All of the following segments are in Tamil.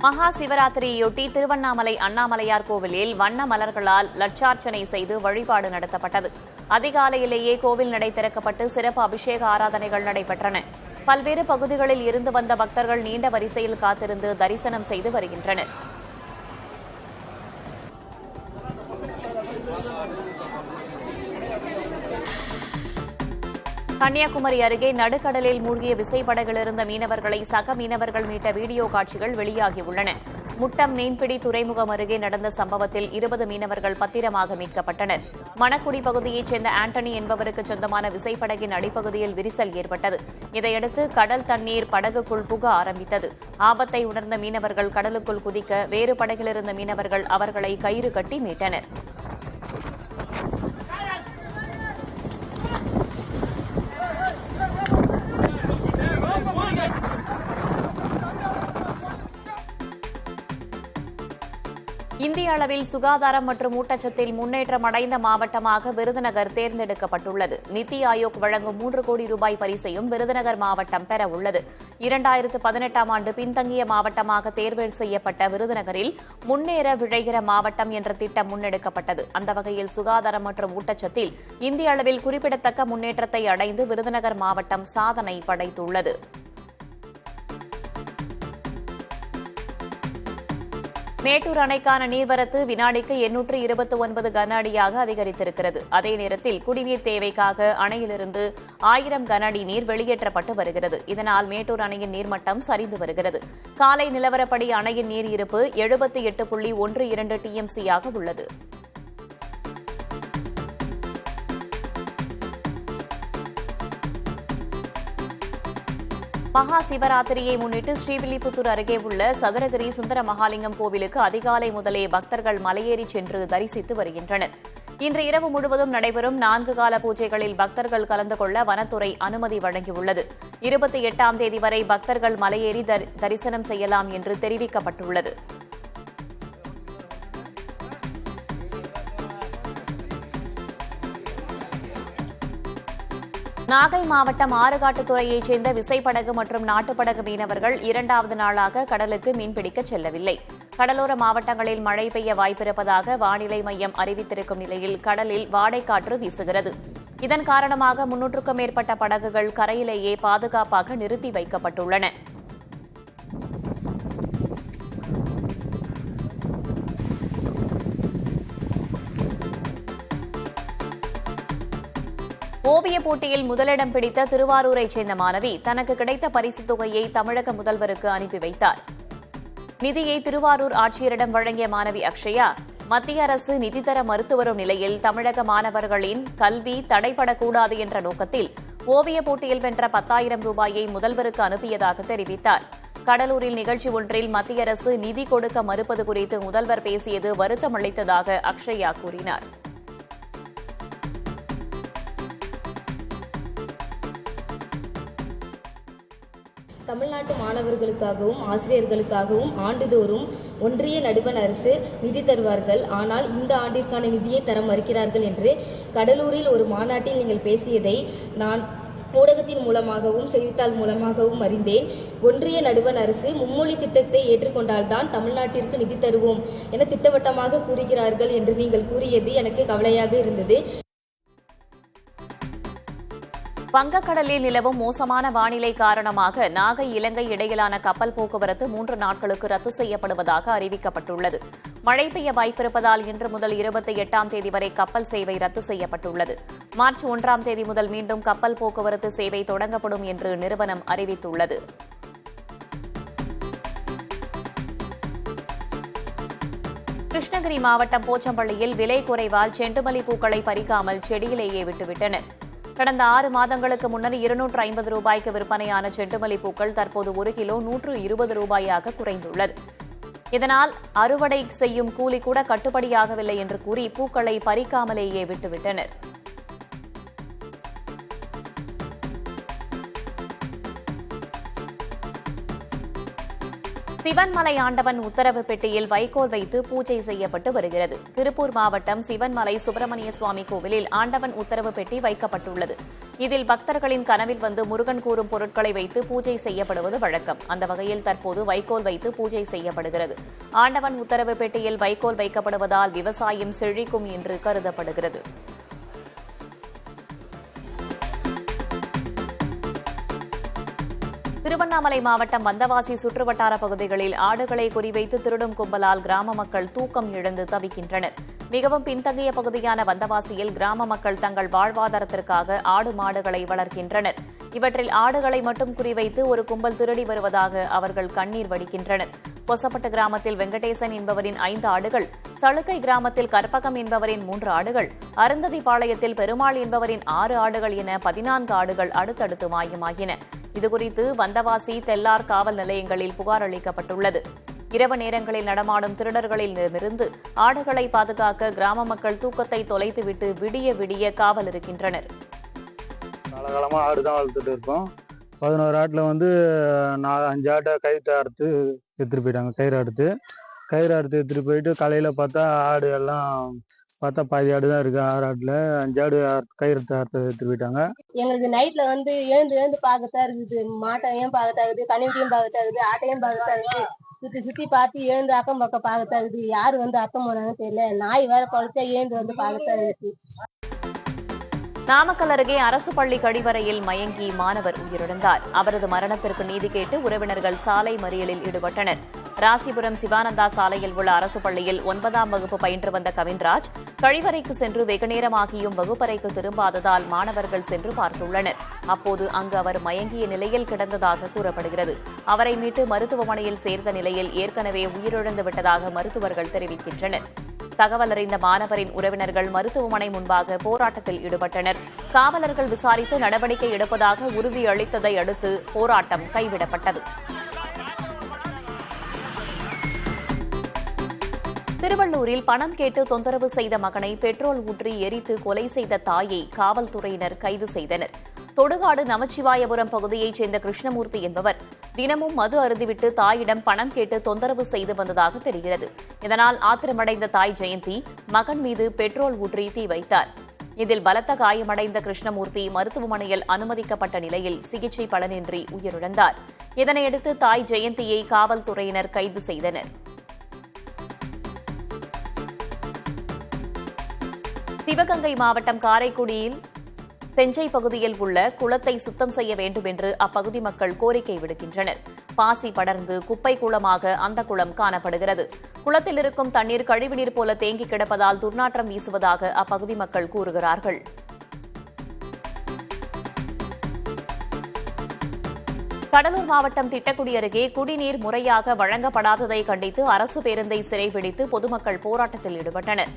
மகா சிவராத்திரியையொட்டி திருவண்ணாமலை அண்ணாமலையார் கோவிலில் வண்ண மலர்களால் லட்சார்ச்சனை செய்து வழிபாடு நடத்தப்பட்டது. அதிகாலையிலேயே கோவில் நடை திறக்கப்பட்டு சிறப்பு அபிஷேக ஆராதனைகள் நடைபெற்றன. பல்வேறு பகுதிகளில் இருந்து வந்த பக்தர்கள் நீண்ட வரிசையில் காத்திருந்து தரிசனம் செய்து வருகின்றனர். கன்னியாகுமரி அருகே நடுக்கடலில் மூழ்கிய விசைப்படகில் இருந்த மீனவர்களை சக மீனவர்கள் மீட்ட வீடியோ காட்சிகள் வெளியாகியுள்ளன. முட்டம் மீன்பிடி துறைமுகம் அருகே நடந்த சம்பவத்தில் 20 மீனவர்கள் பத்திரமாக மீட்கப்பட்டனர். மணக்குடி பகுதியைச் சேர்ந்த ஆண்டனி என்பவருக்கு சொந்தமான விசைப்படகின் அடிப்பகுதியில் விரிசல் ஏற்பட்டது. இதையடுத்து கடல் தண்ணீர் படகுக்குள் புக ஆரம்பித்தது. ஆபத்தை உணர்ந்த மீனவர்கள் கடலுக்குள் குதிக்க வேறு படகிலிருந்த மீனவர்கள் அவர்களை கயிறு கட்டி மீட்டனர். இந்திய அளவில் சுகாதாரம் மற்றும் ஊட்டச்சத்தில் முன்னேற்றம் அடைந்த மாவட்டமாக விருதுநகர் தேர்ந்தெடுக்கப்பட்டுள்ளது. நித்தி ஆயோக் வழங்கும் 3 கோடி ரூபாய் பரிசையும் விருதுநகர் மாவட்டம் பெற உள்ளது. 2018ஆம் ஆண்டு பின்தங்கிய மாவட்டமாக தேர்வு செய்யப்பட்ட விருதுநகரில் முன்னேற விழைகிற மாவட்டம் என்ற திட்டம் முன்னெடுக்கப்பட்டது. அந்த வகையில் சுகாதாரம் மற்றும் ஊட்டச்சத்தில் இந்திய அளவில் குறிப்பிடத்தக்க முன்னேற்றத்தை அடைந்து விருதுநகர் மாவட்டம் சாதனை படைத்துள்ளது. மேட்டூர் அணைக்கான நீர்வரத்து வினாடிக்கு 829 கன அடியாக அதிகரித்திருக்கிறது. அதே நேரத்தில் குடிநீர் தேவைக்காக அணையிலிருந்து 1000 கன அடி நீர் வெளியேற்றப்பட்டு வருகிறது. இதனால் மேட்டூர் அணையின் நீர்மட்டம் சரிந்து வருகிறது. காலை நிலவரப்படி அணையின் நீர் இருப்பு 78.12 டிஎம்சியாக உள்ளது. மகா சிவராத்திரியை முன்னிட்டு ஸ்ரீவில்லிபுத்தூர் அருகே உள்ள சதுரகிரி சுந்தர மகாலிங்கம் கோவிலுக்கு அதிகாலை முதலே பக்தர்கள் மலையேறி சென்று தரிசித்து வருகின்றனர். இன்று இரவு முழுவதும் நடைபெறும் 4 கால பூஜைகளில் பக்தர்கள் கலந்து கொள்ள வனத்துறை அனுமதி வழங்கியுள்ளது. 28ஆம் தேதி வரை பக்தர்கள் மலையேறி தரிசனம் செய்யலாம் என்று தெரிவிக்கப்பட்டுள்ளது. நாகை மாவட்டம் ஆறுகாட்டுத்துறையைச் சேர்ந்த விசைப்படகு மற்றும் நாட்டுப்படகு மீனவர்கள் 2வது நாளாக கடலுக்கு மீன்பிடிக்கச் செல்லவில்லை. கடலோர மாவட்டங்களில் மழை பெய்ய வாய்ப்பிருப்பதாக வானிலை மையம் அறிவித்திருக்கும் நிலையில் கடலில் வாடைக்காற்று வீசுகிறது. இதன் காரணமாக 300க்கும் மேற்பட்ட படகுகள் கரையிலேயே பாதுகாப்பாக நிறுத்தி வைக்கப்பட்டுள்ளன. ஓவியப் போட்டியில் முதலிடம் பிடித்த திருவாரூரைச் சேர்ந்த மாணவி தனக்கு கிடைத்த பரிசுத் தொகையை தமிழக முதல்வருக்கு அனுப்பி வைத்தார். நிதியை திருவாரூர் ஆட்சியரிடம் வழங்கிய மாணவி அக்ஷயா, மத்திய அரசு நிதி தர மறுத்து வரும் நிலையில் தமிழக மாணவர்களின் கல்வி தடைபடக்கூடாது என்ற நோக்கத்தில் ஓவியப் போட்டியில் வென்ற 10,000 ரூபாயை முதல்வருக்கு அனுப்பியதாக தெரிவித்தார். கடலூரில் நிகழ்ச்சி ஒன்றில் மத்திய அரசு நிதி கொடுக்க மறுப்பது குறித்து முதல்வர் பேசியது வருத்தமளித்ததாக அக்ஷயா கூறினார். தமிழ்நாட்டு மாணவர்களுக்காகவும் ஆசிரியர்களுக்காகவும் ஆண்டுதோறும் ஒன்றிய நடுவண் அரசு நிதி தருவார்கள். ஆனால் இந்த ஆண்டிற்கான நிதியை தர மறுக்கிறார்கள் என்று கடலூரில் ஒரு மாநாட்டில் நீங்கள் பேசியதை நான் ஊடகத்தின் மூலமாகவும் செய்தித்தாள் மூலமாகவும் அறிந்தேன். ஒன்றிய நடுவண் அரசு மும்மொழி திட்டத்தை ஏற்றுக்கொண்டால்தான் தமிழ்நாட்டிற்கு நிதி தருவோம் என திட்டவட்டமாக கூறுகிறார்கள் என்று நீங்கள் கூறியது எனக்கு கவலையாக இருந்தது. வங்கக்கடலில் நிலவும் மோசமான வானிலை காரணமாக நாகை இலங்கை இடையிலான கப்பல் போக்குவரத்து 3 நாட்களுக்கு ரத்து செய்யப்படுவதாக அறிவிக்கப்பட்டுள்ளது. மழை பெய்ய வாய்ப்பிருப்பதால் இன்று முதல் 28ஆம் தேதி வரை கப்பல் சேவை ரத்து செய்யப்பட்டுள்ளது. மார்ச் 1ஆம் தேதி முதல் மீண்டும் கப்பல் போக்குவரத்து சேவை தொடங்கப்படும் என்று நிறுவனம் அறிவித்துள்ளது. கிருஷ்ணகிரி மாவட்டம் போச்சம்பள்ளியில் விலை குறைவால் செண்டுமல்லி பூக்களை பறிக்காமல் செடியிலேயே விட்டுவிட்டனர். கடந்த 6 மாதங்களுக்கு முன்னர் 250 ரூபாய்க்கு விற்பனையான செண்டுமல்லி பூக்கள் தற்போது 1 கிலோ 120 ரூபாயாக குறைந்துள்ளது. இதனால் அறுவடை செய்யும் கூலி கூட கட்டுப்படியாகவில்லை என்று கூறி பூக்களை பறிக்காமலேயே விட்டுவிட்டனர். சிவன்மலை ஆண்டவன் உத்தரவு பெட்டியில் வைக்கோல் வைத்து பூஜை செய்யப்பட்டு வருகிறது. திருப்பூர் மாவட்டம் சிவன்மலை சுப்பிரமணிய சுவாமி கோவிலில் ஆண்டவன் உத்தரவு பெட்டி வைக்கப்பட்டுள்ளது. இதில் பக்தர்களின் கனவில் வந்து முருகன் கூறும் பொருட்களை வைத்து பூஜை செய்யப்படுவது வழக்கம். அந்த வகையில் தற்போது வைக்கோல் வைத்து பூஜை செய்யப்படுகிறது. ஆண்டவன் உத்தரவு பெட்டியில் வைக்கோல் வைக்கப்படுவதால் விவசாயம் செழிக்கும் என்று கருதப்படுகிறது. திருவண்ணாமலை மாவட்டம் வந்தவாசி சுற்றுவட்டார பகுதிகளில் ஆடுகளை குறிவைத்து திருடும் கும்பலால் கிராம மக்கள் தூக்கம் இழந்து தவிக்கின்றனர். மிகவும் பின்தங்கிய பகுதியான வந்தவாசியில் கிராம மக்கள் தங்கள் வாழ்வாதாரத்திற்காக ஆடு மாடுகளை வளர்க்கின்றனர். இவற்றில் ஆடுகளை மட்டும் குறிவைத்து ஒரு கும்பல் திருடி வருவதாக அவர்கள் கண்ணீர் வடிக்கின்றனர். கொசப்பட்டு கிராமத்தில் வெங்கடேசன் என்பவரின் 5 ஆடுகள், சளுக்கை கிராமத்தில் கற்பகம் என்பவரின் 3 ஆடுகள், அருந்ததிபாளையத்தில் பெருமாள் என்பவரின் 6 ஆடுகள் என 14 ஆடுகள் அடுத்தடுத்து மாயமாகின. இதுகுறித்து வந்தவாசி, தெல்லார் காவல் நிலையங்களில் புகார் அளிக்கப்பட்டுள்ளது. இரவு நேரங்களில் நடமாடும் திருடர்களிடமிருந்து ஆடுகளை பாதுகாக்க கிராம மக்கள் தூக்கத்தை தொலைத்துவிட்டு விடிய விடிய காவல் இருக்கின்றனர். காலகாலமாக ஆடு தான் வளர்த்துட்டு இருக்கோம். 11 ஆட்டில் 5 ஆட்டை கயிறு அறுத்து எடுத்துகிட்டு போயிட்டாங்க. கயிறு அறுத்து எடுத்துகிட்டு போயிட்டு காலையில் பார்த்தா ஆடு எல்லாம் பாதி ஆடு தான் இருக்குது. 6 ஆட்டில் 5 ஆடு கயிறு அறுத்து எடுத்துகிட்டு போயிட்டாங்க. எங்களுக்கு நைட்டில் எழுந்து பார்க்கத்தான் இருக்குது. மாட்டையும் பார்க்கத்தான் இருக்குது, கனிவிட்டையும் பார்க்கத்தான் இருக்குது, ஆட்டையும் பார்க்கத்தான் இருக்குது. சுற்றி பார்த்து எழுந்து அக்கம் பக்கம் பார்க்கத்தான் இருக்குது. யார் அக்கம் போனாங்கன்னு தெரியல. நாய் வேற பழுத்தா எழுந்து பார்க்கத்தான் இருக்குது. நாமக்கல் அருகே அரசு பள்ளி கழிவறையில் மயங்கி மாணவர் உயிரிழந்தார். அவரது மரணத்திற்கு நீதி கேட்டு உறவினர்கள் சாலை மறியலில் ஈடுபட்டனர். ராசிபுரம் சிவானந்தா சாலையில் உள்ள அரசு பள்ளியில் 9ஆம் வகுப்பு பயின்று வந்த கவின்ராஜ் கழிவறைக்கு சென்று வெகுநேரமாகியும் வகுப்பறைக்கு திரும்பாததால் மாணவர்கள் சென்று பார்த்துள்ளனர். அப்போது அங்கு அவர் மயங்கிய நிலையில் கிடந்ததாக கூறப்படுகிறது. அவரை மீட்டு மருத்துவமனையில் சேர்த்த நிலையில் ஏற்கனவே உயிரிழந்து விட்டதாக மருத்துவர்கள் தெரிவிக்கின்றனர். தகவல் அறிந்த மாணவரின் உறவினர்கள் மருத்துவமனை முன்பாக போராட்டத்தில் ஈடுபட்டனர். காவலர்கள் விசாரித்து நடவடிக்கை எடுப்பதாக உறுதியளித்ததை அடுத்து போராட்டம் கைவிடப்பட்டது. திருவள்ளூரில் பணம் கேட்டு தொந்தரவு செய்த மகனை பெட்ரோல் ஊற்றி எரித்து கொலை செய்த தாயை காவல்துறையினர் கைது செய்தனர். தொடுகாடு நமச்சிவாயபுரம் பகுதியைச் சேர்ந்த கிருஷ்ணமூர்த்தி என்பவர் தினமும் மது அருந்திவிட்டு தாயிடம் பணம் கேட்டு தொந்தரவு செய்து வந்ததாக தெரிகிறது. இதனால் ஆத்திரமடைந்த தாய் ஜெயந்தி மகன் மீது பெட்ரோல் ஊற்றி தீ வைத்தார். இதில் பலத்த காயமடைந்த கிருஷ்ணமூர்த்தி மருத்துவமனையில் அனுமதிக்கப்பட்ட நிலையில் சிகிச்சை பலனின்றி உயிரிழந்தார். இதனையடுத்து தாய் ஜெயந்தியை காவல்துறையினர் கைது செய்தனர். சிவகங்கை மாவட்டம் காரைக்குடியில் செஞ்சை பகுதியில் உள்ள குளத்தை சுத்தம் செய்ய வேண்டும் என்று அப்பகுதி மக்கள் கோரிக்கை விடுக்கின்றனர். பாசி படர்ந்து குப்பை குளமாக அந்த குளம் காணப்படுகிறது. குளத்தில் இருக்கும் தண்ணீர் கழிவுநீர் போல தேங்கி கிடப்பதால் துர்நாற்றம் வீசுவதாக அப்பகுதி மக்கள் கூறுகிறார்கள். கடலூர் மாவட்டம் திட்டக்குடி அருகே குடிநீர் முறையாக வழங்கப்படாததை கண்டித்து அரசு பேருந்தை சிறைபிடித்து பொதுமக்கள் போராட்டத்தில் ஈடுபட்டனர்.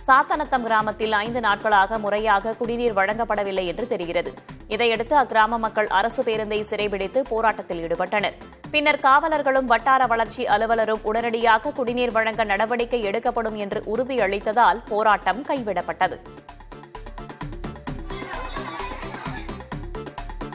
சாத்தனத்தம் கிராமத்தில் 5 நாட்களாக முறையாக குடிநீர் வழங்கப்படவில்லை என்று தெரிகிறது. இதையடுத்து அக்கிராம மக்கள் அரசு பேருந்தை சிறைபிடித்து போராட்டத்தில் ஈடுபட்டனர். பின்னர் காவலர்களும் வட்டார வளர்ச்சி அலுவலரும் உடனடியாக குடிநீர் வழங்க நடவடிக்கை எடுக்கப்படும் என்று உறுதியளித்ததால் போராட்டம் கைவிடப்பட்டது.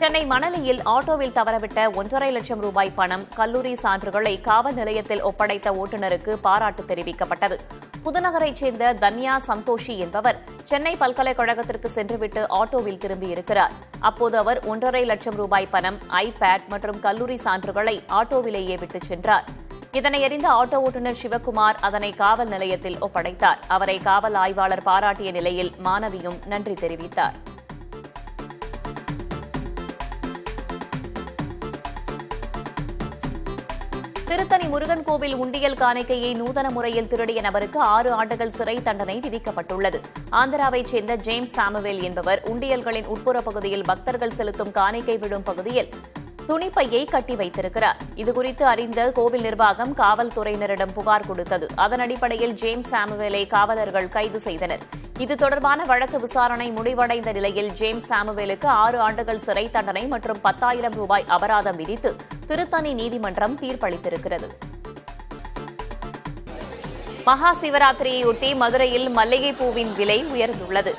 சென்னை மணலியில் ஆட்டோவில் தவறவிட்ட 1.5 லட்சம் ரூபாய் பணம், கல்லூரி சான்றுகளை காவல் நிலையத்தில் ஒப்படைத்த ஓட்டுநருக்கு பாராட்டு தெரிவிக்கப்பட்டது. புதுநகரைச் சேர்ந்த தன்யா சந்தோஷி என்பவர் சென்னை பல்கலைக்கழகத்திற்கு சென்றுவிட்டு ஆட்டோவில் திரும்பியிருக்கிறார். அப்போது அவர் 1.5 லட்சம் ரூபாய் பணம், ஐபேட் மற்றும் கல்லூரி சான்றுகளை ஆட்டோவிலேயே விட்டுச் சென்றார். இதனையறிந்த ஆட்டோ ஓட்டுநர் சிவக்குமார் அதனை காவல் நிலையத்தில் ஒப்படைத்தார். அவரை காவல் ஆய்வாளர் பாராட்டிய நிலையில் மாணவியும் நன்றி தெரிவித்தார். திருத்தணி முருகன் கோவில் உண்டியல் காணிக்கையை நூதன முறையில் திருடிய நபருக்கு 6 ஆண்டுகள் சிறை தண்டனை விதிக்கப்பட்டுள்ளது. ஆந்திராவைச் சேர்ந்த ஜேம்ஸ் சாமுவேல் என்பவர் உண்டியல்களின் உட்புற பகுதியில் பக்தர்கள் செலுத்தும் காணிக்கை விடும் பகுதியில் துணிப்பையை கட்டி வைத்திருக்கிறார். இதுகுறித்து அறிந்த கோவில் நிர்வாகம் காவல்துறையினரிடம் புகார் கொடுத்தது. அதன் அடிப்படையில் ஜேம்ஸ் சாமுவேலை காவலர்கள் கைது செய்தனர். இது தொடர்பான வழக்கு விசாரணை முடிவடைந்த நிலையில் ஜேம்ஸ் சாமுவேலுக்கு 6 ஆண்டுகள் சிறை தண்டனை மற்றும் 10,000 ரூபாய் அபராதம் விதித்து திருத்தணி நீதிமன்றம் தீர்ப்பளித்திருக்கிறது. மகா சிவராத்திரியையொட்டி மதுரையில் மல்லிகைப்பூவின் விலை உயர்ந்துள்ளது.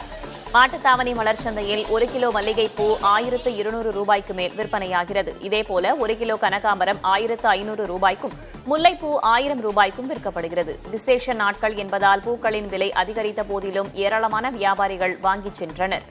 மாட்டுத்தாவணி மலர் சந்தையில் 1 கிலோ மல்லிகைப்பூ 1200 ரூபாய்க்கு மேல் விற்பனையாகிறது. இதேபோல 1 கிலோ கனகாம்பரம் 1500 ரூபாய்க்கும், முல்லைப்பூ 1000 ரூபாய்க்கும் விற்கப்படுகிறது. விசேஷ நாட்கள் என்பதால் பூக்களின் விலை அதிகரித்த போதிலும் ஏராளமான வியாபாரிகள் வாங்கிச் சென்றனர்.